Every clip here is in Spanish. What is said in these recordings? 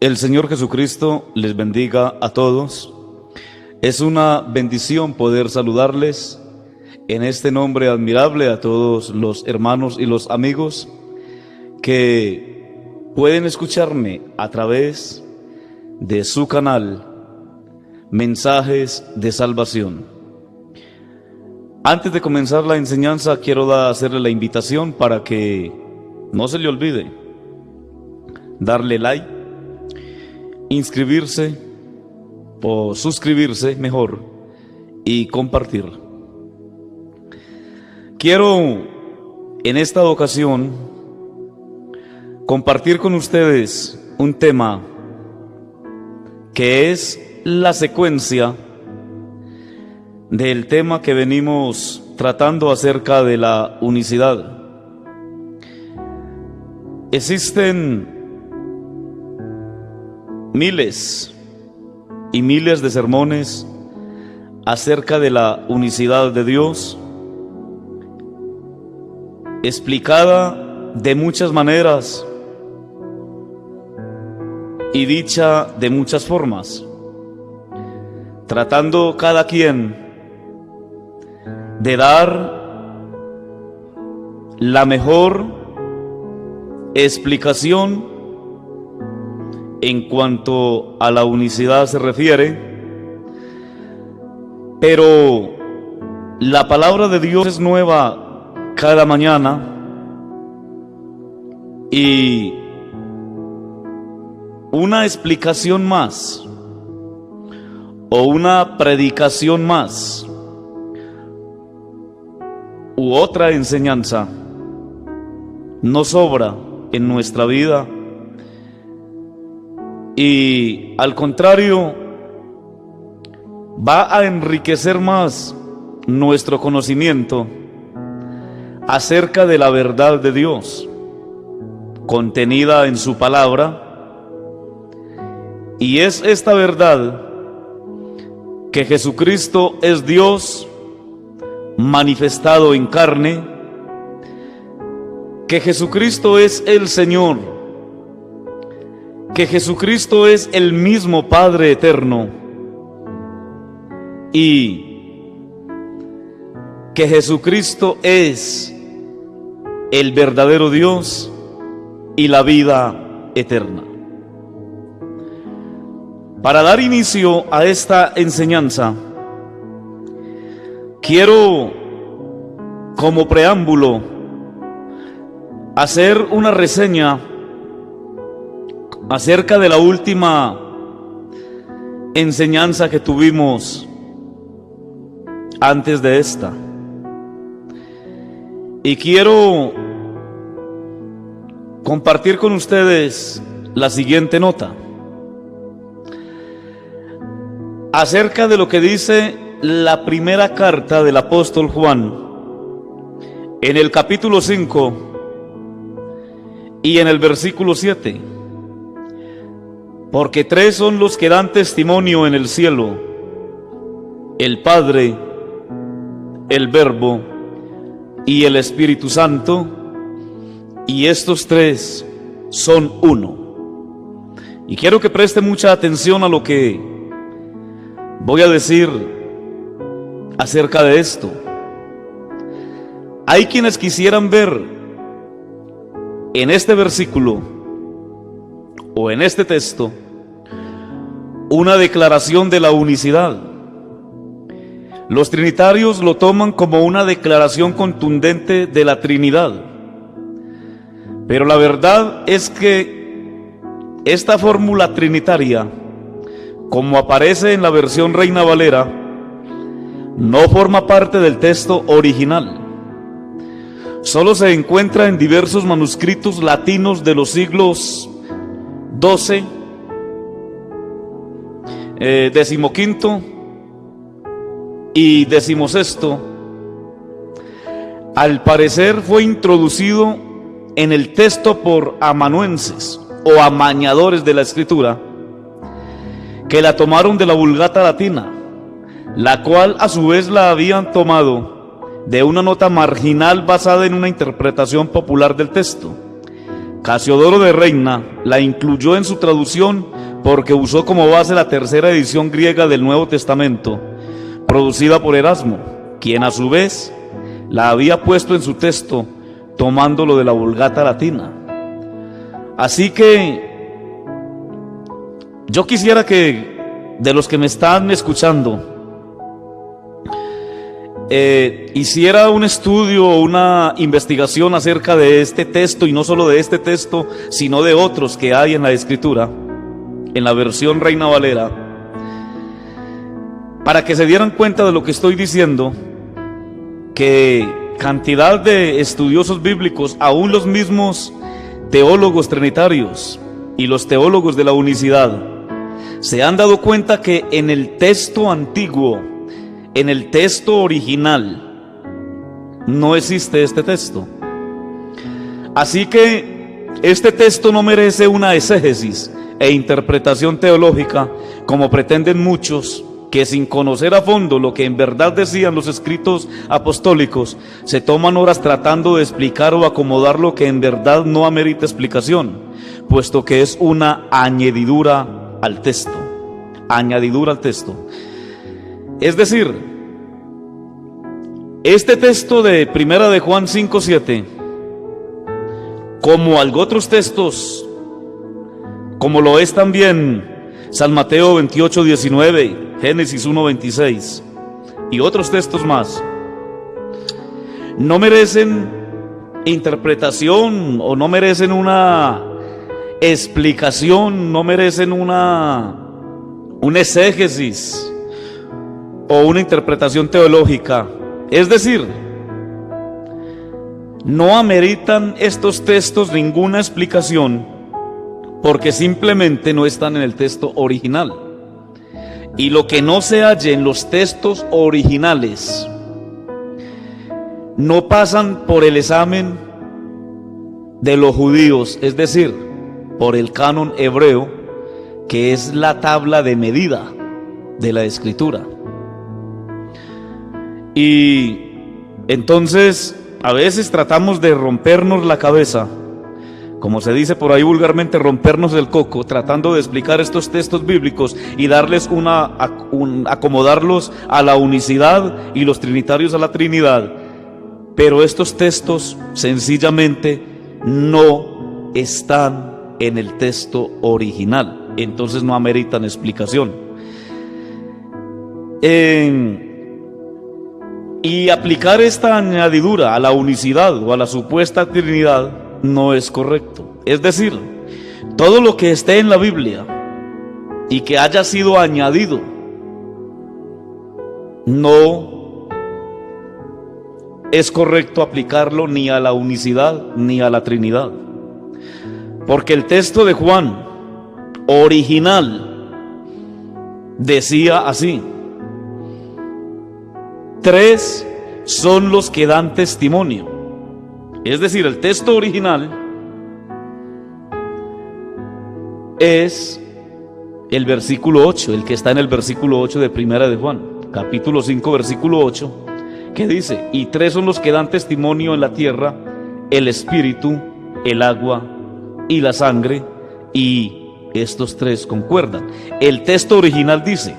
El Señor Jesucristo les bendiga a todos. Es una bendición poder saludarles en este nombre admirable a todos los hermanos y los amigos que pueden escucharme a través de su canal Mensajes de Salvación. Antes de comenzar la enseñanza, quiero hacerle la invitación para que no se le olvide darle like, inscribirse o suscribirse mejor y compartir. Quiero en esta ocasión compartir con ustedes un tema que es la secuencia del tema que venimos tratando acerca de la unicidad. Existen miles y miles de sermones acerca de la unicidad de Dios, explicada de muchas maneras y dicha de muchas formas, tratando cada quien de dar la mejor explicación en cuanto a la unicidad se refiere, pero la palabra de Dios es nueva cada mañana y una explicación más o una predicación más u otra enseñanza no sobra en nuestra vida, y al contrario va a enriquecer más nuestro conocimiento acerca de la verdad de Dios contenida en su palabra. Y es esta verdad que Jesucristo es Dios manifestado en carne, que Jesucristo es el Señor, que Jesucristo es el mismo Padre eterno y que Jesucristo es el verdadero Dios y la vida eterna. Para dar inicio a esta enseñanza, quiero, como preámbulo, hacer una reseña acerca de la última enseñanza que tuvimos antes de esta. Y quiero compartir con ustedes la siguiente nota acerca de lo que dice la primera carta del apóstol Juan en el capítulo 5 y en el versículo 7. Porque tres son los que dan testimonio en el cielo: el Padre, el Verbo y el Espíritu Santo, y estos tres son uno. Y quiero que preste mucha atención a lo que voy a decir acerca de esto. Hay quienes quisieran ver en este versículo o en este texto una declaración de la unicidad. Los trinitarios lo toman como una declaración contundente de la Trinidad, pero la verdad es que esta fórmula trinitaria, como aparece en la versión Reina Valera, no forma parte del texto original. Solo se encuentra en diversos manuscritos latinos de los siglos XII, XV y XVI. Al parecer fue introducido en el texto por amanuenses o amañadores de la escritura, que la tomaron de la Vulgata latina, la cual a su vez la habían tomado de una nota marginal basada en una interpretación popular del texto, Casiodoro de Reina la incluyó en su traducción porque usó como base la tercera edición griega del Nuevo Testamento, producida por Erasmo, quien a su vez la había puesto en su texto tomándolo de la Vulgata latina. Así que yo quisiera que de los que me están escuchando hiciera un estudio o una investigación acerca de este texto, y no solo de este texto, sino de otros que hay en la Escritura, en la versión Reina Valera, para que se dieran cuenta de lo que estoy diciendo, que cantidad de estudiosos bíblicos, aún los mismos teólogos trinitarios y los teólogos de la unicidad, se han dado cuenta que en el texto antiguo, en el texto original, no existe este texto. Así que este texto no merece una exégesis e interpretación teológica, como pretenden muchos, que sin conocer a fondo lo que en verdad decían los escritos apostólicos, se toman horas tratando de explicar o acomodar lo que en verdad no amerita explicación, puesto que es una añadidura al texto. Añadidura al texto. Es decir, este texto de Primera de Juan 5:7, como otros textos, como lo es también San Mateo 28:19, Génesis 1:26 y otros textos más, no merecen interpretación o no merecen una explicación, no merecen una exégesis o una interpretación teológica. Es decir, no ameritan estos textos ninguna explicación, porque simplemente no están en el texto original. Y lo que no se halle en los textos originales no pasan por el examen de los judíos, es decir, por el canon hebreo, que es la tabla de medida de la Escritura. Y entonces a veces tratamos de rompernos la cabeza, como se dice por ahí vulgarmente, rompernos el coco, tratando de explicar estos textos bíblicos y darles acomodarlos a la unicidad y los trinitarios a la Trinidad. Pero estos textos sencillamente no están en el texto original, entonces no ameritan explicación. Y aplicar esta añadidura a la unicidad o a la supuesta Trinidad no es correcto. Es decir, todo lo que esté en la Biblia y que haya sido añadido no es correcto aplicarlo ni a la unicidad ni a la Trinidad, porque el texto de Juan original decía así: 3 son los que dan testimonio. Es decir, el texto original es el versículo 8, el que está en el versículo 8 de Primera de Juan, capítulo 5, versículo 8, que dice: y 3 son los que dan testimonio en la tierra, el espíritu, el agua y la sangre, y estos 3 concuerdan. El texto original dice: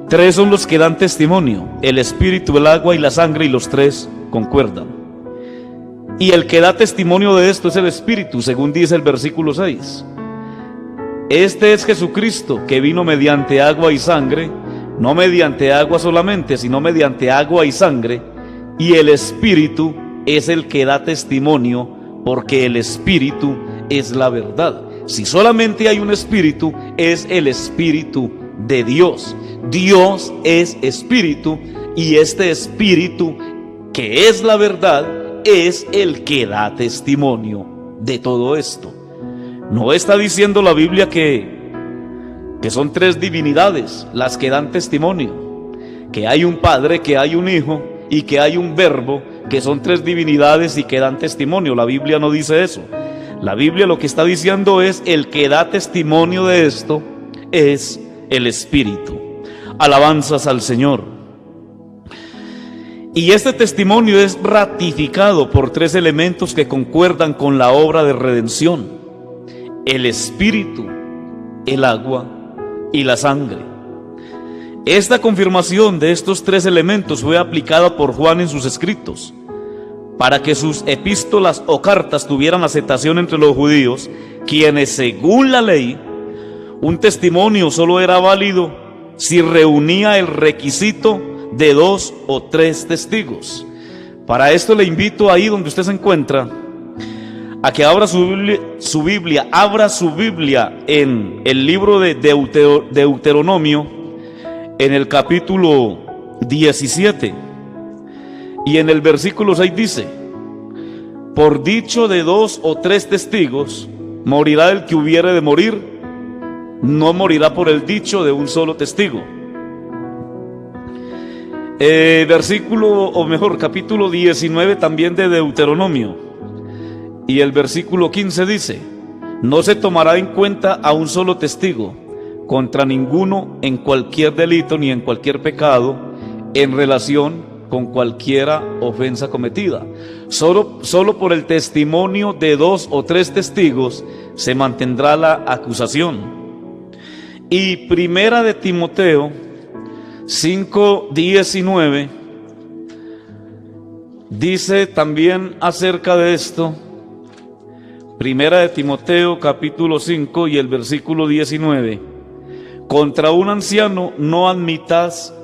3 son los que dan testimonio, el espíritu, el agua y la sangre, y los 3 concuerdan. Y el que da testimonio de esto es el espíritu, según dice el versículo 6. Este es Jesucristo, que vino mediante agua y sangre, no mediante agua solamente, sino mediante agua y sangre, y el espíritu es el que da testimonio, porque el espíritu es la verdad. Si solamente hay un espíritu, es el espíritu de Dios. Dios es espíritu, y este espíritu, que es la verdad, es el que da testimonio de todo esto. No está diciendo la Biblia que son 3 divinidades las que dan testimonio, que hay un Padre, que hay un Hijo y que hay un Verbo, que son 3 divinidades y que dan testimonio. La Biblia no dice eso. La Biblia lo que está diciendo es: el que da testimonio de esto es el Espíritu. Alabanzas al Señor. Y este testimonio es ratificado por tres elementos que concuerdan con la obra de redención: el Espíritu, el agua y la sangre. Esta confirmación de estos tres elementos fue aplicada por Juan en sus escritos, para que sus epístolas o cartas tuvieran aceptación entre los judíos, quienes, según la ley, un testimonio solo era válido si reunía el requisito de 2 o 3 testigos. Para esto le invito, ahí donde usted se encuentra, a que abra su Biblia en el libro de Deuteronomio, en el capítulo 17, y en el versículo 6 dice: por dicho de 2 o 3 testigos morirá el que hubiere de morir, no morirá por el dicho de un solo testigo. Capítulo 19 también de Deuteronomio, y el versículo 15 dice: no se tomará en cuenta a un solo testigo contra ninguno en cualquier delito ni en cualquier pecado en relación con cualquiera ofensa cometida. Solo por el testimonio de 2 o 3 testigos se mantendrá la acusación. Y primera de Timoteo 5:19 dice también acerca de esto. Primera de Timoteo capítulo 5 y el versículo 19: contra un anciano no admitas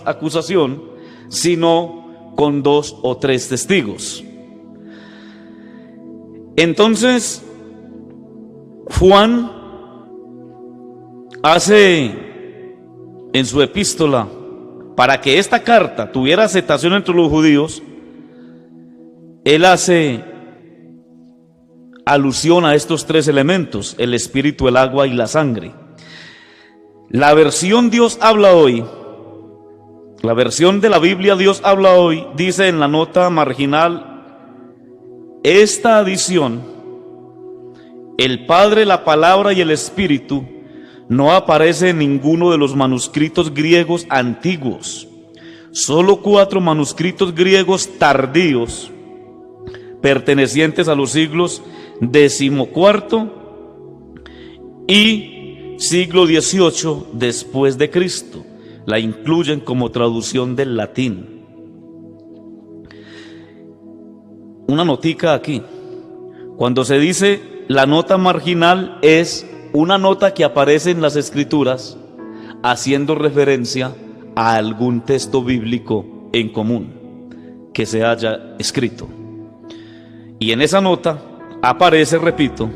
acusación, sino con 2 o 3 testigos. Entonces, Juan hace en su epístola, para que esta carta tuviera aceptación entre los judíos, él hace alusión a estos 3 elementos: el Espíritu, el agua y la sangre. La versión Dios habla hoy, la versión de la Biblia Dios habla hoy, dice en la nota marginal: esta adición, el Padre, la Palabra y el Espíritu, no aparece en ninguno de los manuscritos griegos antiguos. Solo 4 manuscritos griegos tardíos, pertenecientes a los siglos XIV y siglo XVIII después de Cristo, la incluyen como traducción del latín. Una notica aquí: cuando se dice la nota marginal, es una nota que aparece en las escrituras haciendo referencia a algún texto bíblico en común que se haya escrito. Y en esa nota aparece, repito,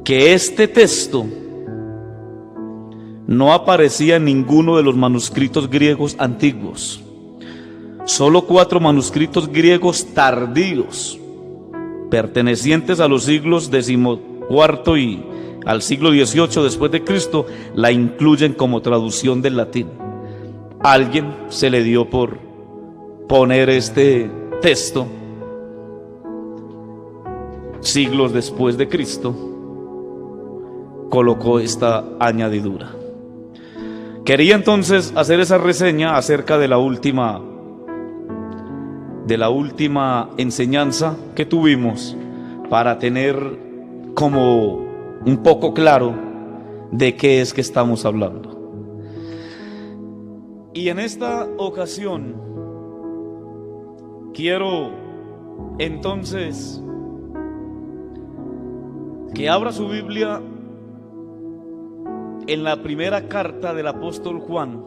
que este texto no aparecía en ninguno de los manuscritos griegos antiguos. Solo 4 manuscritos griegos tardíos, pertenecientes a los siglos XIV y al siglo XVIII después de Cristo, la incluyen como traducción del latín. Alguien se le dio por poner este texto siglos después de Cristo, colocó esta añadidura. Quería entonces hacer esa reseña acerca de la última enseñanza que tuvimos, para tener como un poco claro de qué es que estamos hablando. Y en esta ocasión quiero entonces que abra su Biblia en la primera carta del apóstol Juan,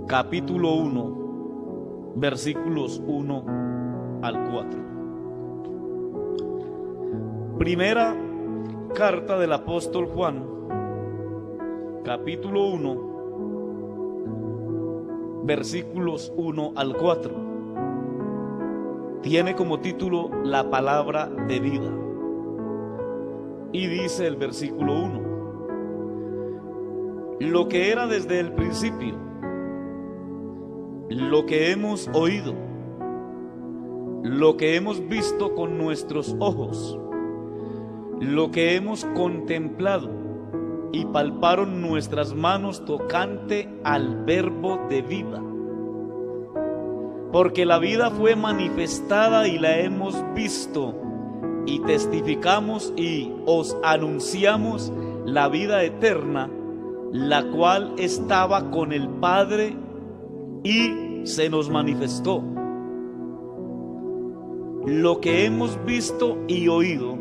capítulo 1, versículos 1 al 4. Primera carta del apóstol Juan, capítulo 1, versículos 1 al 4. Tiene como título la palabra de vida. Y dice el versículo 1: lo que era desde el principio, lo que hemos oído, lo que hemos visto con nuestros ojos, lo que hemos contemplado y palparon nuestras manos tocante al verbo de vida. porque la vida fue manifestada y la hemos visto, y testificamos y os anunciamos la vida eterna, la cual estaba con el Padre y se nos manifestó. Lo que hemos visto y oído,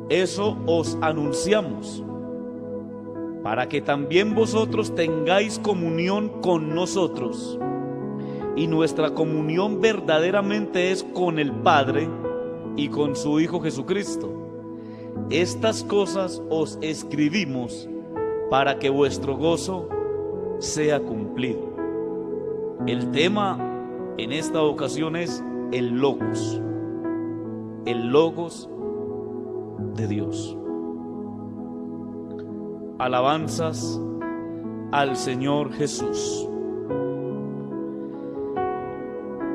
eso os anunciamos, para que también vosotros tengáis comunión con nosotros. Y nuestra comunión verdaderamente es con el Padre y con su Hijo Jesucristo. Estas cosas os escribimos para que vuestro gozo sea cumplido. El tema en esta ocasión es el Logos de Dios. Alabanzas al Señor Jesús.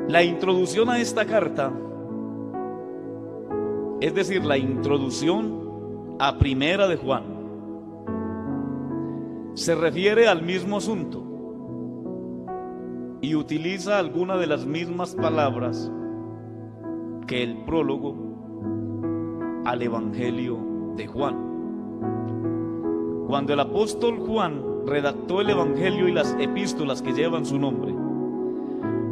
La introducción a esta carta, es decir, la introducción a Primera de Juan, se refiere al mismo asunto y utiliza algunas de las mismas palabras que el prólogo al Evangelio de Juan. Cuando el apóstol Juan redactó el Evangelio y las epístolas que llevan su nombre,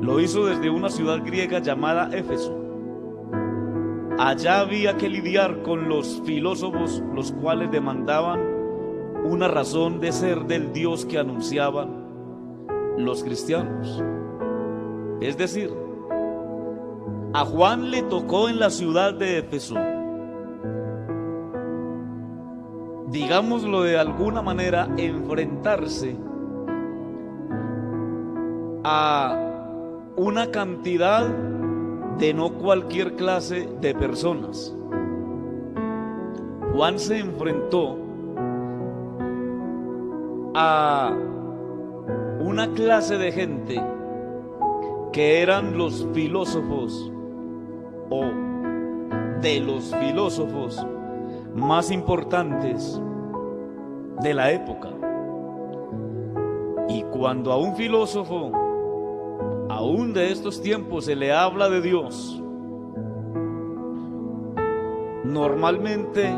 lo hizo desde una ciudad griega llamada Éfeso. Allá había que lidiar con los filósofos, los cuales demandaban una razón de ser del Dios que anunciaban los cristianos. Es decir, a Juan le tocó en la ciudad de Éfeso, digámoslo de alguna manera, enfrentarse a una cantidad de no cualquier clase de personas. Juan se enfrentó a una clase de gente que eran los filósofos, o de los filósofos más importantes de la época. Y cuando a un filósofo, aún de estos tiempos, se le habla de Dios, normalmente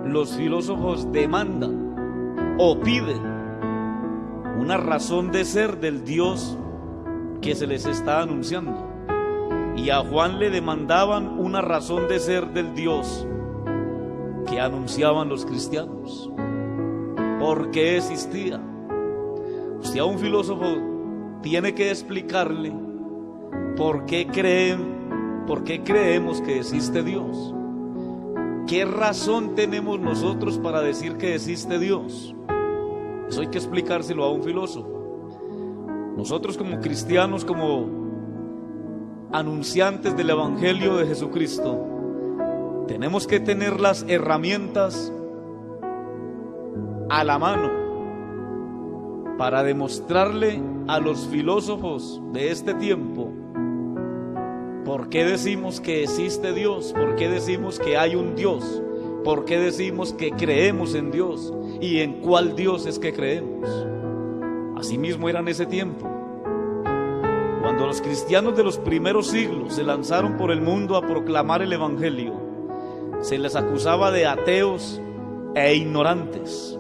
los filósofos demandan o piden una razón de ser del Dios que se les está anunciando. Y a Juan le demandaban una razón de ser del Dios que anunciaban los cristianos. ¿Por qué existía? Usted a un filósofo tiene que explicarle por qué creemos que existe Dios. ¿Qué razón tenemos nosotros para decir que existe Dios? Eso hay que explicárselo a un filósofo. Nosotros como cristianos, como anunciantes del Evangelio de Jesucristo, tenemos que tener las herramientas a la mano para demostrarle a los filósofos de este tiempo por qué decimos que existe Dios, por qué decimos que hay un Dios, por qué decimos que creemos en Dios y en cuál Dios es que creemos. Asimismo era en ese tiempo, cuando los cristianos de los primeros siglos se lanzaron por el mundo a proclamar el Evangelio, se les acusaba de ateos e ignorantes.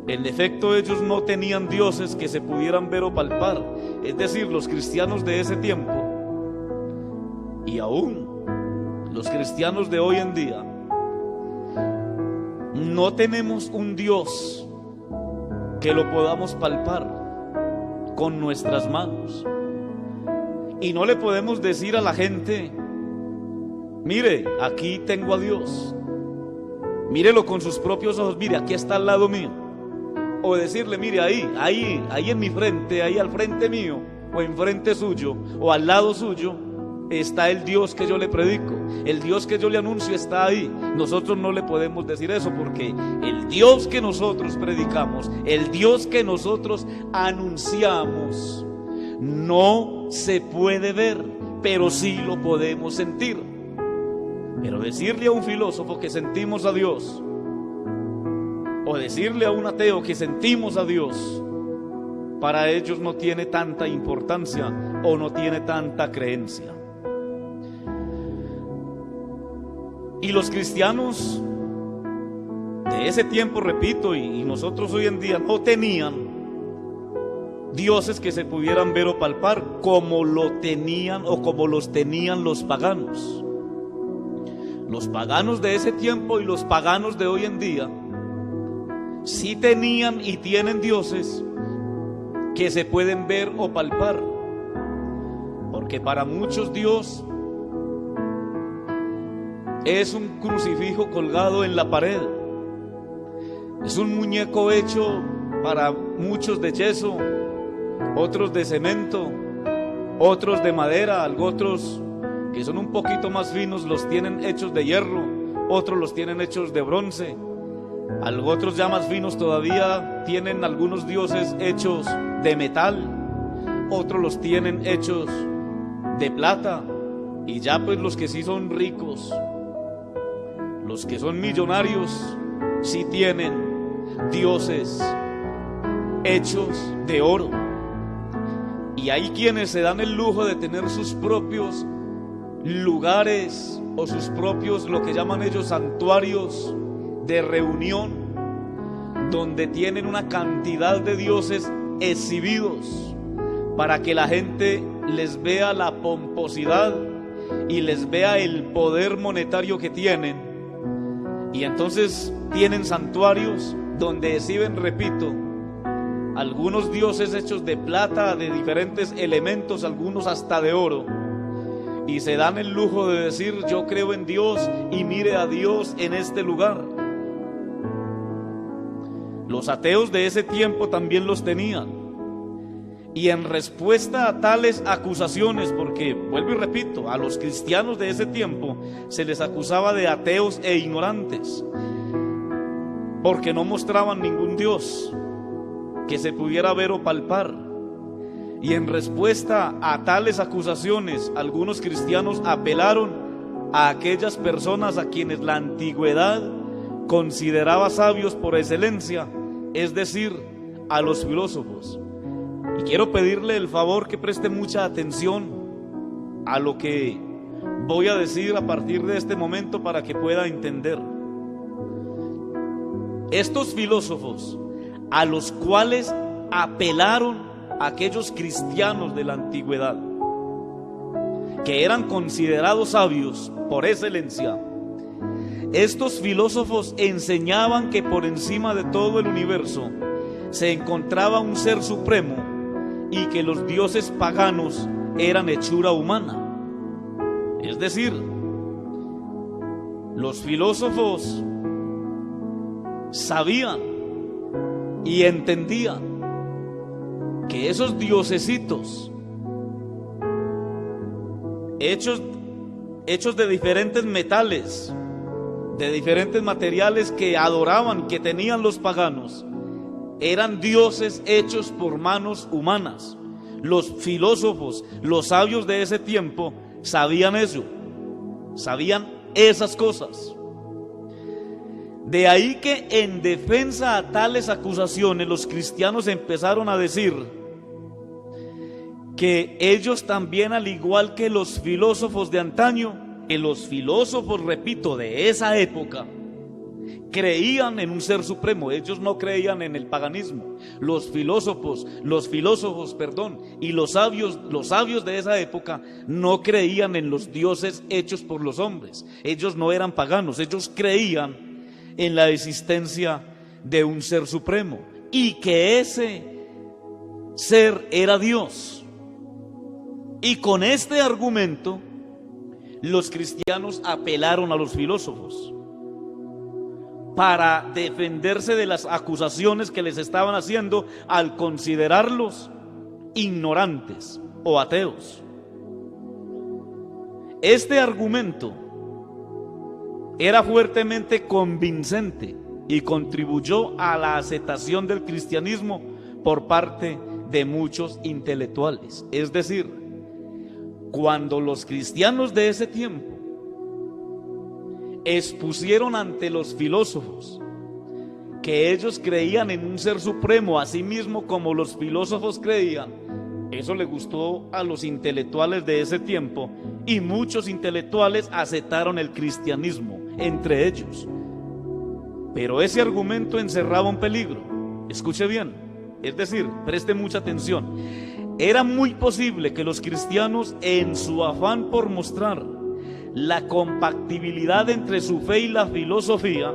En efecto, ellos no tenían dioses que se pudieran ver o palpar, es decir, los cristianos de ese tiempo, y aún los cristianos de hoy en día, no tenemos un Dios que lo podamos palpar con nuestras manos, y no le podemos decir a la gente: mire, aquí tengo a Dios, mírelo con sus propios ojos, mire, aquí está al lado mío. O decirle: mire, ahí en mi frente, ahí al frente mío, o enfrente suyo, o al lado suyo, está el Dios que yo le predico, el Dios que yo le anuncio está ahí. Nosotros no le podemos decir eso, porque el Dios que nosotros predicamos, el Dios que nosotros anunciamos, no se puede ver, pero sí lo podemos sentir. Pero decirle a un filósofo que sentimos a Dios, o decirle a un ateo que sentimos a Dios, para ellos no tiene tanta importancia o no tiene tanta creencia. Y los cristianos de ese tiempo, repito, y nosotros hoy en día, no tenían dioses que se pudieran ver o palpar como lo tenían o como los tenían los paganos. Los paganos de ese tiempo y los paganos de hoy en día sí tenían y tienen dioses que se pueden ver o palpar, porque para muchos Dios es un crucifijo colgado en la pared, es un muñeco hecho para muchos de yeso, otros de cemento, otros de madera, otros que son un poquito más finos los tienen hechos de hierro, otros los tienen hechos de bronce, otros ya más finos todavía tienen algunos dioses hechos de metal, otros los tienen hechos de plata, y ya pues los que sí son ricos, los que son millonarios, sí tienen dioses hechos de oro. Y hay quienes se dan el lujo de tener sus propios lugares o sus propios, lo que llaman ellos, santuarios de reunión, donde tienen una cantidad de dioses exhibidos para que la gente les vea la pomposidad y les vea el poder monetario que tienen. Y entonces tienen santuarios donde exhiben, repito, algunos dioses hechos de plata, de diferentes elementos, algunos hasta de oro, y se dan el lujo de decir: yo creo en Dios y mire a Dios en este lugar. Los ateos de ese tiempo también los tenían, y en respuesta a tales acusaciones, porque vuelvo y repito, a los cristianos de ese tiempo se les acusaba de ateos e ignorantes, porque no mostraban ningún Dios que se pudiera ver o palpar. Y en respuesta a tales acusaciones, algunos cristianos apelaron a aquellas personas a quienes la antigüedad consideraba sabios por excelencia, es decir, a los filósofos. Y quiero pedirle el favor que preste mucha atención a lo que voy a decir a partir de este momento para que pueda entender. Estos filósofos a los cuales apelaron aquellos cristianos de la antigüedad, que eran considerados sabios por excelencia, estos filósofos enseñaban que por encima de todo el universo se encontraba un ser supremo y que los dioses paganos eran hechura humana. Es decir, los filósofos sabían y entendían que esos diosesitos hechos de diferentes metales, de diferentes materiales que adoraban, que tenían los paganos, eran dioses hechos por manos humanas. Los filósofos, los sabios de ese tiempo sabían eso, sabían esas cosas. De ahí que en defensa a tales acusaciones los cristianos empezaron a decir que ellos también, al igual que los filósofos de antaño, que los filósofos, repito, de esa época, creían en un ser supremo. Ellos no creían en el paganismo. Los filósofos, y los sabios de esa época no creían en los dioses hechos por los hombres. Ellos no eran paganos, ellos creían en la existencia de un ser supremo y que ese ser era Dios. Y con este argumento los cristianos apelaron a los filósofos para defenderse de las acusaciones que les estaban haciendo al considerarlos ignorantes o ateos. Este argumento era fuertemente convincente y contribuyó a la aceptación del cristianismo por parte de muchos intelectuales. Es decir, cuando los cristianos de ese tiempo expusieron ante los filósofos que ellos creían en un ser supremo, así mismo como los filósofos creían. Eso le gustó a los intelectuales de ese tiempo, y muchos intelectuales aceptaron el cristianismo, entre ellos. Pero ese argumento encerraba un peligro. Escuche bien, es decir, preste mucha atención. Era muy posible que los cristianos, en su afán por mostrar la compatibilidad entre su fe y la filosofía,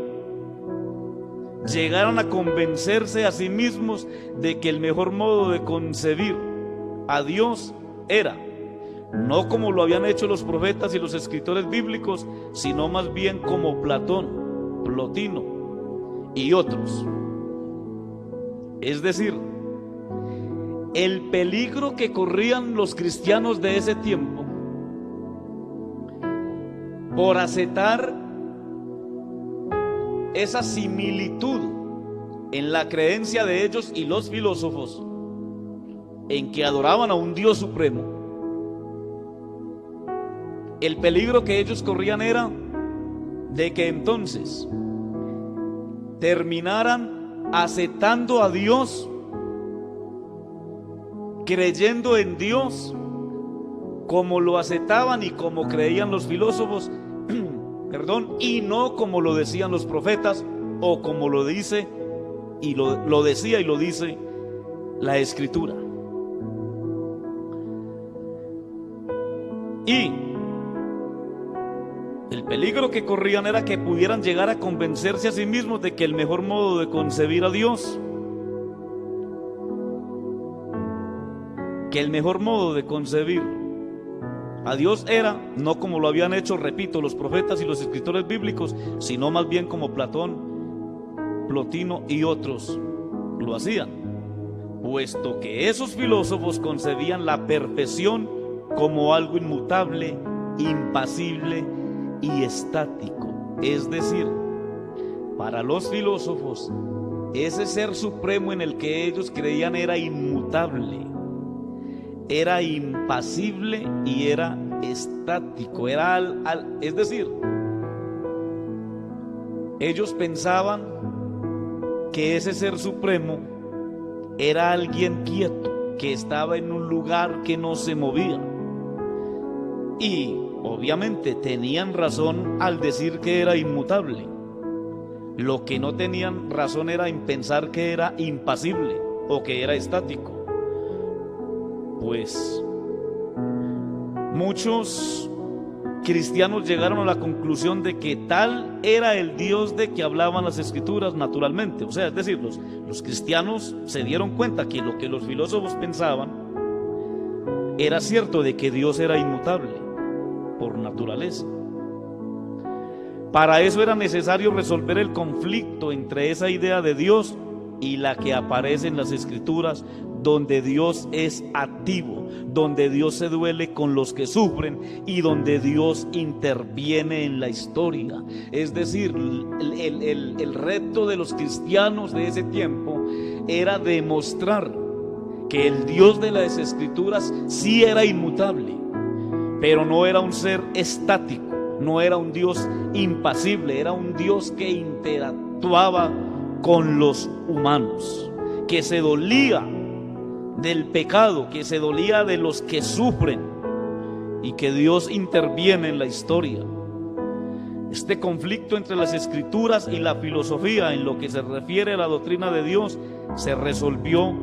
llegaron a convencerse a sí mismos de que el mejor modo de concebir a Dios era, no como lo habían hecho los profetas y los escritores bíblicos, sino más bien como Platón, Plotino y otros. Es decir, el peligro que corrían los cristianos de ese tiempo por aceptar esa similitud en la creencia de ellos y los filósofos, en que adoraban a un Dios supremo, el peligro que ellos corrían era de que entonces terminaran aceptando a Dios, creyendo en Dios como lo aceptaban y como creían los filósofos, y no como lo decían los profetas, o como lo dice y lo decía y lo dice la Escritura. Y el peligro que corrían era que pudieran llegar a convencerse a sí mismos de que el mejor modo de concebir a Dios, a Dios era, no como lo habían hecho, repito, los profetas y los escritores bíblicos, sino más bien como Platón, Plotino y otros lo hacían, puesto que esos filósofos concebían la perfección como algo inmutable, impasible y estático. Es decir, para los filósofos, ese ser supremo en el que ellos creían era inmutable, era impasible y era estático, es decir, ellos pensaban que ese ser supremo era alguien quieto, que estaba en un lugar que no se movía. Y obviamente tenían razón al decir que era inmutable. Lo que no tenían razón era en pensar que era impasible o que era estático. Pues muchos cristianos llegaron a la conclusión de que tal era el Dios de que hablaban las Escrituras naturalmente. O sea, es decir, los cristianos se dieron cuenta que lo que los filósofos pensaban era cierto, de que Dios era inmutable por naturaleza. Para eso era necesario resolver el conflicto entre esa idea de Dios y la que aparece en las Escrituras, donde Dios es activo, donde Dios se duele con los que sufren y donde Dios interviene en la historia. Es decir, el reto de los cristianos de ese tiempo era demostrar que el Dios de las Escrituras sí era inmutable, pero no era un ser estático, no era un Dios impasible, era un Dios que interactuaba con los humanos, que se dolía del pecado, que se dolía de los que sufren, y que Dios interviene en la historia. Este conflicto entre las Escrituras y la filosofía, en lo que se refiere a la doctrina de Dios, se resolvió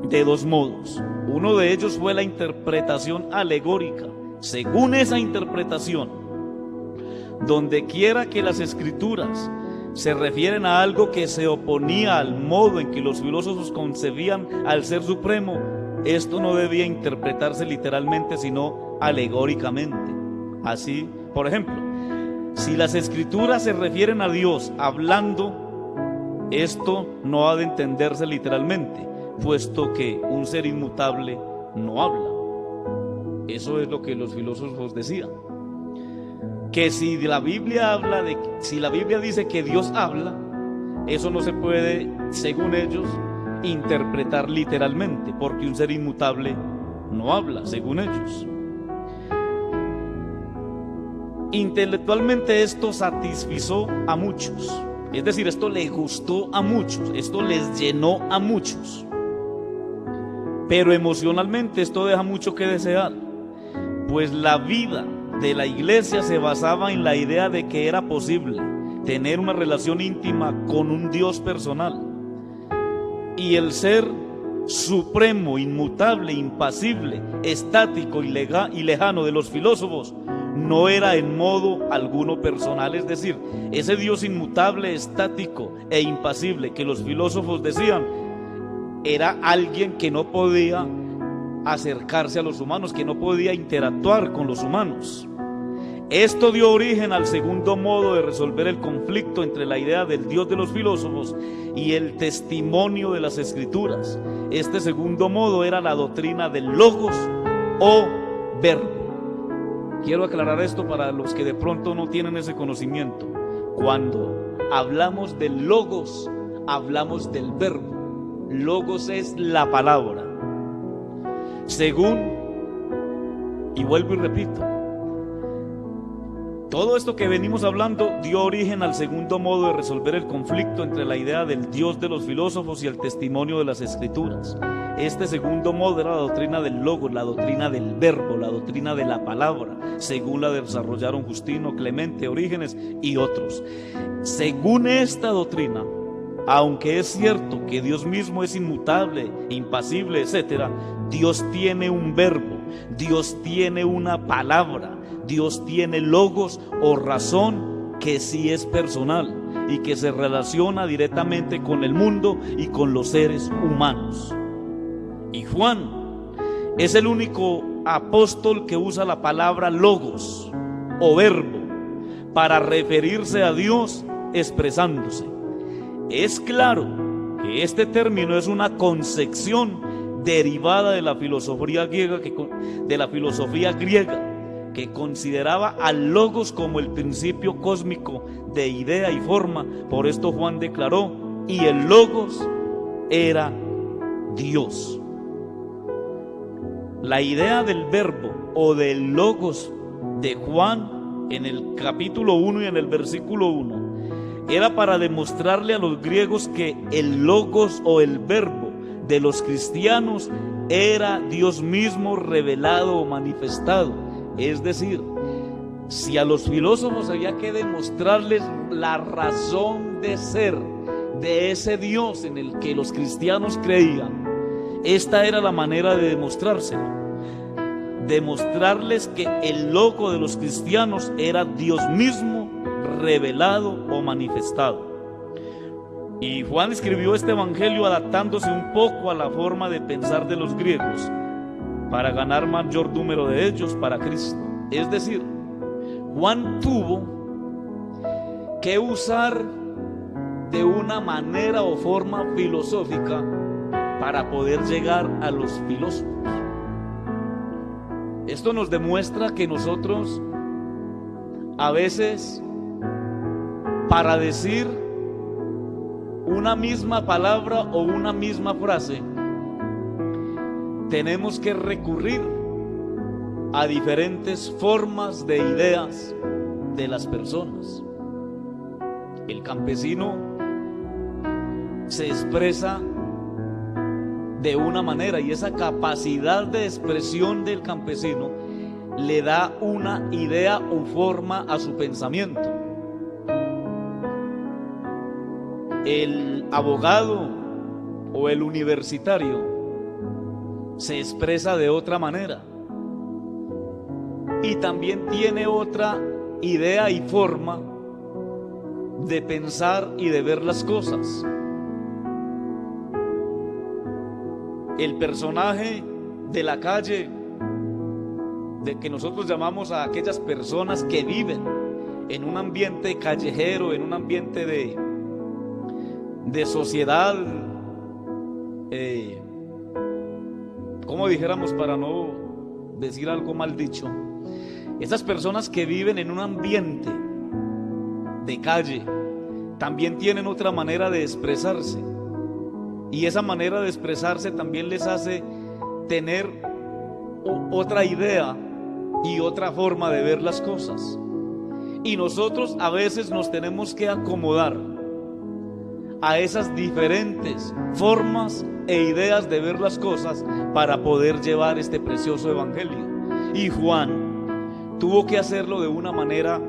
de dos modos. Uno de ellos fue la interpretación alegórica. Según esa interpretación, donde quiera que las Escrituras se refieren a algo que se oponía al modo en que los filósofos concebían al Ser Supremo, esto no debía interpretarse literalmente, sino alegóricamente. Así, por ejemplo, si las Escrituras se refieren a Dios hablando, esto no ha de entenderse literalmente, puesto que un ser inmutable no habla. Eso es lo que los filósofos decían. Que si la Biblia dice que Dios habla, eso no se puede, según ellos, interpretar literalmente, porque un ser inmutable no habla, según ellos. Intelectualmente esto satisfizo a muchos, Es decir, esto le gustó a muchos, esto les llenó a muchos. Pero emocionalmente esto deja mucho que desear, pues la vida de la iglesia se basaba en la idea de que era posible tener una relación íntima con un Dios personal. Y el ser supremo, inmutable, impasible, estático y lejano de los filósofos no era en modo alguno personal. Es decir, ese Dios inmutable, estático e impasible que los filósofos decían, era alguien que no podía acercarse a los humanos, que no podía interactuar con los humanos. Esto dio origen al segundo modo de resolver el conflicto entre la idea del Dios de los filósofos y el testimonio de las Escrituras. Este segundo modo era la doctrina del logos o verbo. Quiero aclarar esto para los que de pronto no tienen ese conocimiento. Cuando hablamos del logos, hablamos del verbo. Logos es la palabra. Según, y vuelvo y repito, todo esto que venimos hablando dio origen al segundo modo de resolver el conflicto entre la idea del Dios de los filósofos y el testimonio de las Escrituras. Este segundo modo era la doctrina del logos, la doctrina del verbo, la doctrina de la palabra, según la desarrollaron Justino, Clemente, Orígenes y otros. Según esta doctrina, aunque es cierto que Dios mismo es inmutable, impasible, etc., Dios tiene un verbo, Dios tiene una palabra, Dios tiene logos o razón que sí es personal y que se relaciona directamente con el mundo y con los seres humanos. Y Juan es el único apóstol que usa la palabra logos o verbo para referirse a Dios expresándose. Es claro que este término es una concepción derivada de la filosofía griega que consideraba al logos como el principio cósmico de idea y forma. Por esto Juan declaró: y el logos era Dios. La idea del verbo o del logos de Juan en el capítulo 1 y en el versículo 1 era para demostrarle a los griegos que el logos o el verbo de los cristianos era Dios mismo revelado o manifestado. Es decir, si a los filósofos había que demostrarles la razón de ser de ese Dios en el que los cristianos creían, esta era la manera de demostrárselo. Demostrarles que el logo de los cristianos era Dios mismo revelado o manifestado. Y Juan escribió este evangelio adaptándose un poco a la forma de pensar de los griegos para ganar mayor número de ellos para Cristo. Es decir, Juan tuvo que usar de una manera o forma filosófica para poder llegar a los filósofos. Esto nos demuestra que nosotros a veces, para decir una misma palabra o una misma frase, tenemos que recurrir a diferentes formas de ideas de las personas. El campesino se expresa de una manera, y esa capacidad de expresión del campesino le da una idea o forma a su pensamiento. El abogado o el universitario se expresa de otra manera y también tiene otra idea y forma de pensar y de ver las cosas. El personaje de la calle, de que nosotros llamamos a aquellas personas que viven en un ambiente callejero, en un ambiente de sociedad, como dijéramos, para no decir algo mal dicho, esas personas que viven en un ambiente de calle también tienen otra manera de expresarse, y esa manera de expresarse también les hace tener otra idea y otra forma de ver las cosas. Y nosotros a veces nos tenemos que acomodar a esas diferentes formas e ideas de ver las cosas para poder llevar este precioso evangelio. Y Juan tuvo que hacerlo de una manera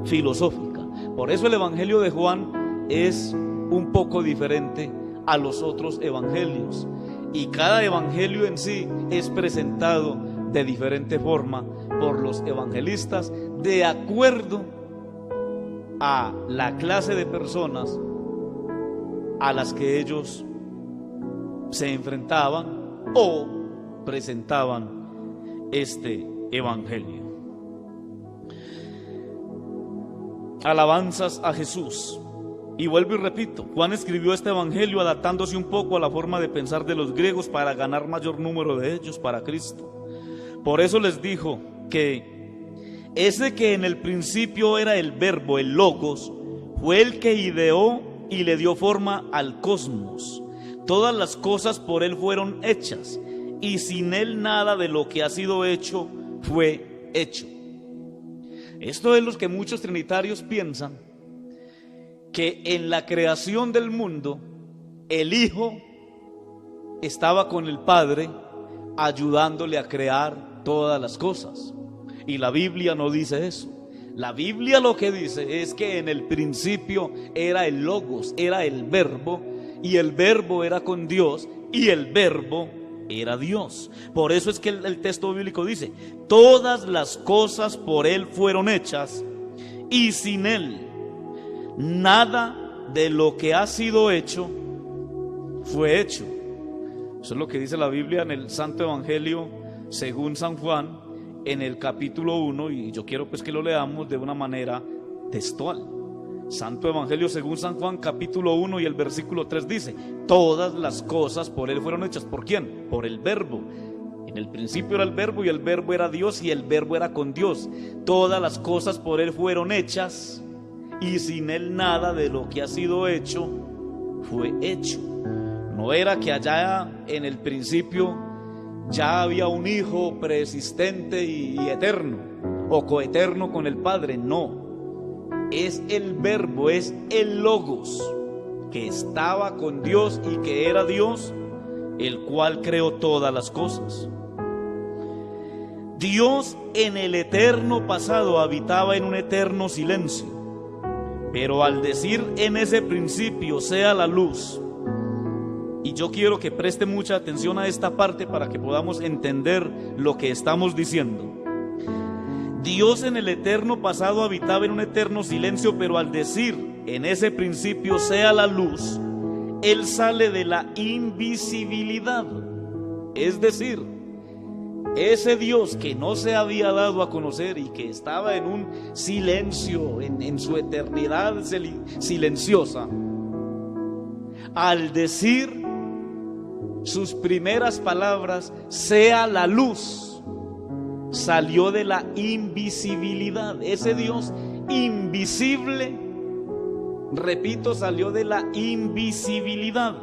filosófica. Por eso el evangelio de Juan es un poco diferente a los otros evangelios, y cada evangelio en sí es presentado de diferente forma por los evangelistas de acuerdo a la clase de personas a las que ellos se enfrentaban o presentaban este evangelio. Alabanzas a Jesús. Y vuelvo y repito, Juan escribió este evangelio adaptándose un poco a la forma de pensar de los griegos para ganar mayor número de ellos para Cristo. Por eso les dijo que ese que en el principio era el verbo, el logos, fue el que ideó y le dio forma al cosmos. Todas las cosas por él fueron hechas, y sin él nada de lo que ha sido hecho fue hecho. Esto es lo que muchos trinitarios piensan, que en la creación del mundo el Hijo estaba con el Padre ayudándole a crear todas las cosas, y la Biblia no dice eso. La Biblia lo que dice es que en el principio era el logos, era el verbo, y el verbo era con Dios, y el verbo era Dios. Por eso es que el texto bíblico dice: todas las cosas por él fueron hechas, y sin él nada de lo que ha sido hecho fue hecho. Eso es lo que dice la Biblia en el Santo Evangelio según San Juan, en el capítulo 1, y yo quiero pues que lo leamos de una manera textual. Santo Evangelio según San Juan, capítulo 1 y el versículo 3 dice: todas las cosas por él fueron hechas. ¿Por quién? Por el verbo. En el principio era el verbo, y el verbo era Dios, y el verbo era con Dios. Todas las cosas por él fueron hechas, y sin él nada de lo que ha sido hecho fue hecho. No era que allá en el principio ya había un hijo preexistente y eterno, o coeterno con el Padre. No, es el verbo, es el logos, que estaba con Dios y que era Dios, el cual creó todas las cosas. Dios en el eterno pasado habitaba en un eterno silencio, pero al decir en ese principio sea la luz, y yo quiero que preste mucha atención a esta parte para que podamos entender lo que estamos diciendo. Dios en el eterno pasado habitaba en un eterno silencio, pero al decir en ese principio sea la luz, Él sale de la invisibilidad. Es decir, ese Dios que no se había dado a conocer y que estaba en un silencio, en su eternidad silenciosa, al decir sus primeras palabras, sea la luz, salió de la invisibilidad. Ese Dios invisible, repito, salió de la invisibilidad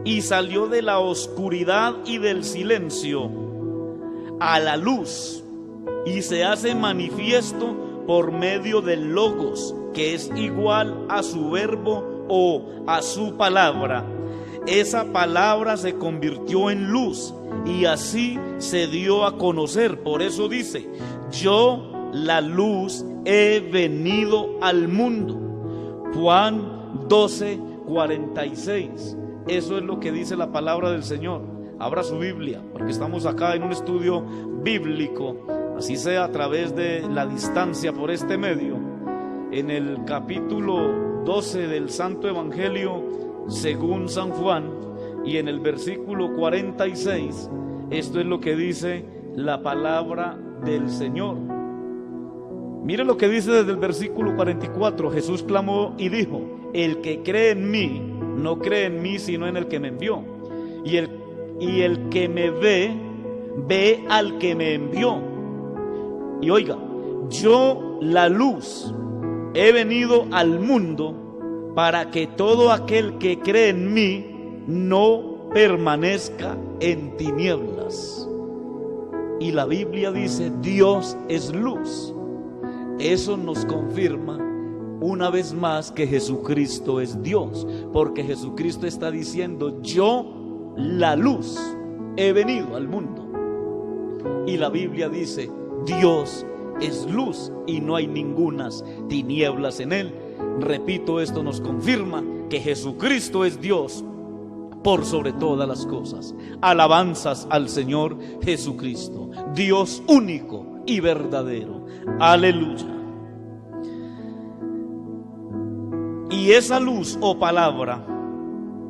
y salió de la oscuridad y del silencio a la luz, y se hace manifiesto por medio del logos, que es igual a su verbo o a su palabra. Esa palabra se convirtió en luz y así se dio a conocer. Por eso dice: yo, la luz, he venido al mundo. Juan 12:46. Eso es lo que dice la palabra del Señor. Abra su Biblia, porque estamos acá en un estudio bíblico, así sea a través de la distancia por este medio. En el capítulo 12 del Santo Evangelio según San Juan, y en el versículo 46, esto es lo que dice la palabra del Señor. Mire lo que dice desde el versículo 44. Jesús clamó y dijo: el que cree en mí, no cree en mí sino en el que me envió, y el que me ve, ve al que me envió. Y oiga, yo, la luz, he venido al mundo para que todo aquel que cree en mí no permanezca en tinieblas. Y la Biblia dice: Dios es luz. Eso nos confirma una vez más que Jesucristo es Dios, porque Jesucristo está diciendo: yo, la luz, he venido al mundo. Y la Biblia dice: Dios es luz y no hay ningunas tinieblas en él. Repito, esto nos confirma que Jesucristo es Dios por sobre todas las cosas. Alabanzas al Señor Jesucristo, Dios único y verdadero. Aleluya. Y esa luz o palabra,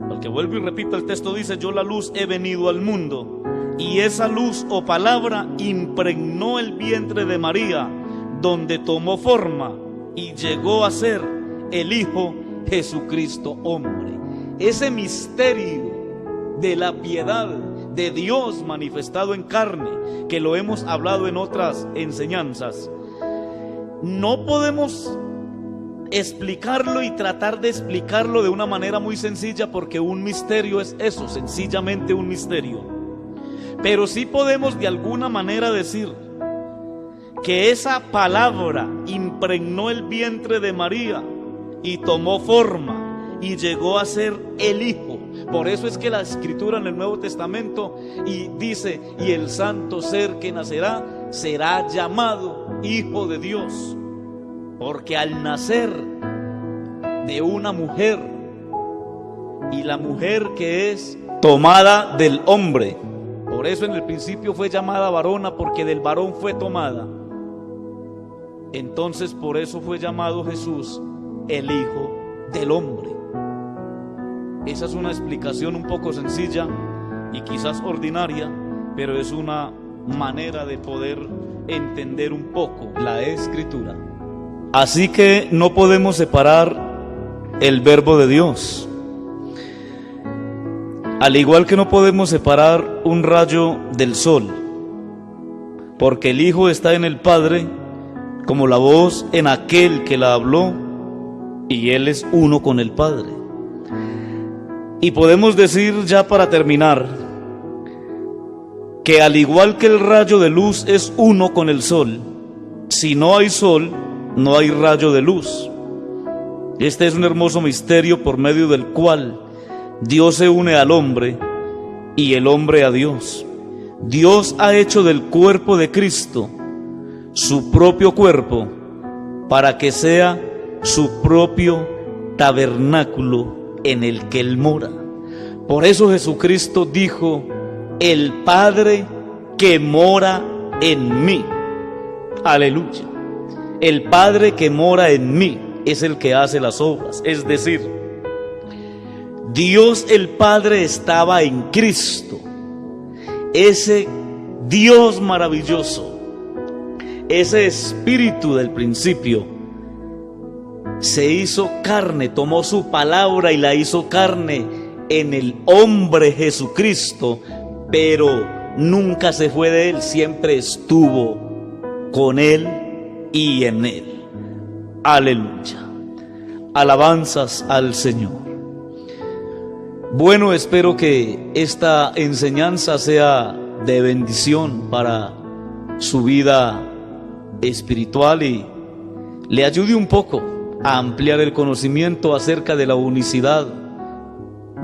porque vuelvo y repito, el texto dice: yo, la luz, he venido al mundo. Y esa luz o palabra impregnó el vientre de María, donde tomó forma y llegó a ser el Hijo Jesucristo hombre. Ese misterio de la piedad de Dios manifestado en carne, que lo hemos hablado en otras enseñanzas, no podemos explicarlo y tratar de explicarlo de una manera muy sencilla, porque un misterio es eso, sencillamente un misterio. Pero sí podemos de alguna manera decir que esa palabra impregnó el vientre de María y tomó forma y llegó a ser el Hijo. Por eso es que la Escritura en el Nuevo Testamento y dice: y el santo ser que nacerá será llamado Hijo de Dios, porque al nacer de una mujer, y la mujer que es tomada del hombre, por eso en el principio fue llamada varona, porque del varón fue tomada. Entonces por eso fue llamado Jesús el Hijo del Hombre. Esa es una explicación un poco sencilla y quizás ordinaria, pero es una manera de poder entender un poco la Escritura. Así que no podemos separar el verbo de Dios. Al igual que no podemos separar un rayo del sol, porque el Hijo está en el Padre como la voz en aquel que la habló, y Él es uno con el Padre. Y podemos decir, ya para terminar, que al igual que el rayo de luz es uno con el sol, si no hay sol, no hay rayo de luz. Este es un hermoso misterio por medio del cual Dios se une al hombre y el hombre a Dios. Dios ha hecho del cuerpo de Cristo su propio cuerpo, para que sea su propio tabernáculo en el que Él mora. Por eso Jesucristo dijo: el Padre que mora en mí. Aleluya. El Padre que mora en mí es el que hace las obras. Es decir, Dios el Padre estaba en Cristo. Ese Dios maravilloso, ese Espíritu del principio, se hizo carne, tomó su palabra y la hizo carne en el hombre Jesucristo, pero nunca se fue de Él, siempre estuvo con Él y en Él. Aleluya. Alabanzas al Señor. Bueno, espero que esta enseñanza sea de bendición para su vida espiritual y le ayude un poco a ampliar el conocimiento acerca de la unicidad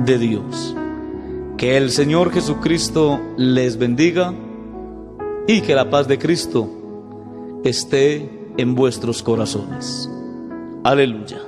de Dios. Que el Señor Jesucristo les bendiga y que la paz de Cristo esté en vuestros corazones. Aleluya.